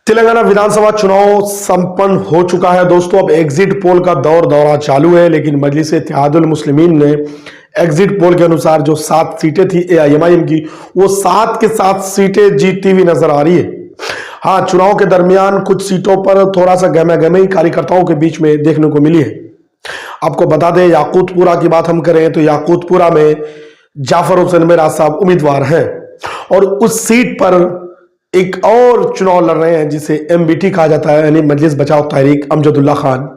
तेलंगाना विधानसभा चुनाव संपन्न हो चुका है दोस्तों। अब एग्जिट पोल का दौरा चालू है, लेकिन मजलिस इत्तेहादुल मुस्लिमीन ने एग्जिट पोल के अनुसार जो 7 सीटें थी एआईएमआईएम की, वो 7 के 7 सीटें जीतती हुई नजर आ रही है। हाँ, चुनाव के दरमियान कुछ सीटों पर थोड़ा सा गहमा-गहमी कार्यकर्ताओं के बीच में देखने को मिली है। आपको बता दें, याकूतपुरा की बात हम करें तो याकूतपुरा में जाफर हुसैन मिराज साहब उम्मीदवार हैं और उस सीट पर एक और चुनाव लड़ रहे हैं जिसे एमबीटी कहा जाता है, यानी मजलिस बचाओ तहरीक अमजदुल्ला खान।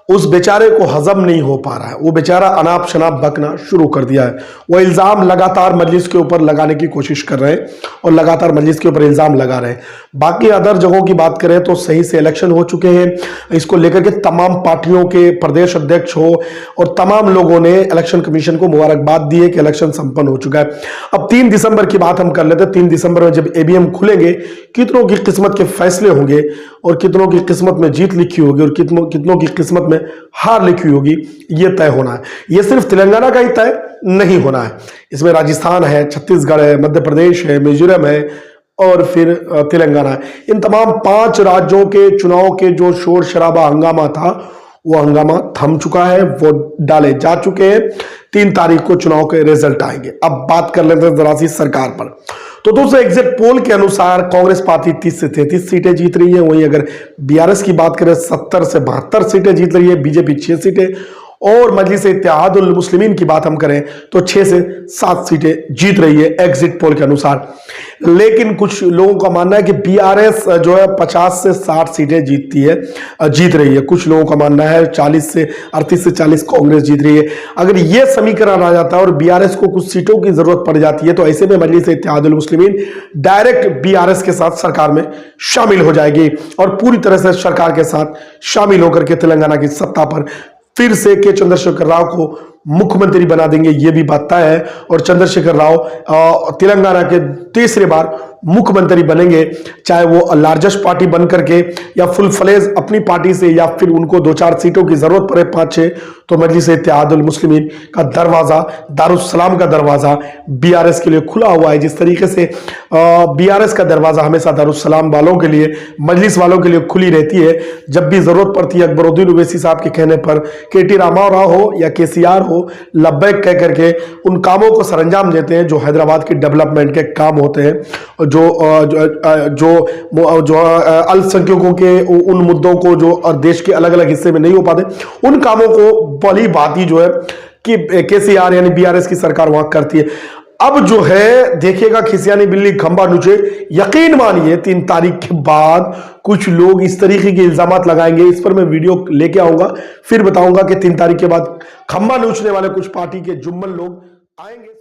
उस बेचारे को हजम नहीं हो पा रहा है, वो बेचारा अनाप शनाप बकना शुरू कर दिया है। वो इल्जाम लगातार मजलिस के ऊपर लगाने की कोशिश कर रहे हैं और लगातार मजलिस के ऊपर इल्जाम लगा रहे हैं। बाकी अदर जगहों की बात करें तो सही से इलेक्शन हो चुके हैं। इसको लेकर के तमाम पार्टियों के प्रदेश अध्यक्ष हो और तमाम लोगों ने इलेक्शन कमीशन को मुबारकबाद दी है कि इलेक्शन संपन्न हो चुका है। अब 3 दिसंबर की बात हम कर लेते हैं। 3 दिसंबर में जब ईवीएम खुलेंगे, कितनों की किस्मत के फैसले होंगे और कितनों की किस्मत में जीत लिखी होगी और कितनों की किस्मत में हार लिखी होगी, यह तय होना है। यह सिर्फ तेलंगाना का ही तय नहीं होना है, इसमें राजस्थान है, छत्तीसगढ़ है, मध्य प्रदेश है, मिजोरम है और फिर तेलंगाना है। इन तमाम 5 राज्यों के चुनाव के जो शोर शराबा हंगामा था, वो हंगामा थम चुका है, वोट डाले जा चुके हैं। 3 तारीख को चुनाव के रिजल्ट आएंगे। अब बात कर लेते हैं जरा सी सरकार पर। तो दोस्तों, एग्जिट पोल के अनुसार कांग्रेस पार्टी 30 से 33 सीटें जीत रही है। वहीं अगर बीआरएस की बात करें 70 से 72 सीटें जीत रही है, बीजेपी 6 सीटें और मजलिस इत्तेहादुल मुस्लिमीन की बात हम करें तो 6 से 7 सीटें जीत रही है एग्जिट पोल के अनुसार। लेकिन कुछ लोगों का मानना है कि बीआरएस जो है 50 से 60 सीटें जीत रही है। कुछ लोगों का मानना है 38 से 40 कांग्रेस जीत रही है। अगर यह समीकरण आ जाता है और बीआरएस को कुछ सीटों की जरूरत पड़ जाती है, तो ऐसे में मजलिस इत्तेहादुल मुस्लिमीन डायरेक्ट बीआरएस के साथ सरकार में शामिल हो जाएगी और पूरी तरह से सरकार के साथ शामिल होकर के तेलंगाना की सत्ता पर फिर से के चंद्रशेखर राव को मुख्यमंत्री बना देंगे। यह भी बात तय है और चंद्रशेखर राव तेलंगाना के तीसरी बार मुख्यमंत्री बनेंगे, चाहे वो लार्जेस्ट पार्टी बन करके या फुल फ्लेज अपनी पार्टी से, या फिर उनको 2-4 सीटों की जरूरत पड़े 5-6, तो मजलिस इत्तेहादुल मुस्लिमीन का दरवाजा, दारुस्सलाम का दरवाजा बीआरएस के लिए खुला हुआ है। जिस तरीके से बीआरएस का दरवाजा हमेशा दारुस्सलाम वालों के लिए, मजलिस वालों के लिए खुली रहती है। जब भी जरूरत पड़ती है, अकबरुद्दीन ओवैसी साहब के कहने पर केटी रामाराव हो या केसीआर हो, लब्बैक कह करके उन कामों को सरंजाम देते हैं जो हैदराबाद की डेवलपमेंट के काम होते हैं, जो अल्पसंख्यकों के उन मुद्दों को जो देश के अलग अलग हिस्से में नहीं हो पाते, उन कामों को भली भांति जो है कि केसीआर यानी बीआरएस की सरकार वहां करती है। अब जो है देखिएगा, खिसियानी बिल्ली खंबा नुचे। यकीन मानिए 3 तारीख के बाद कुछ लोग इस तरीके के इल्जामात लगाएंगे। इस पर मैं वीडियो लेके आऊंगा, फिर बताऊंगा कि 3 तारीख के बाद खंबा नोचने वाले कुछ पार्टी के जुम्मन लोग आएंगे।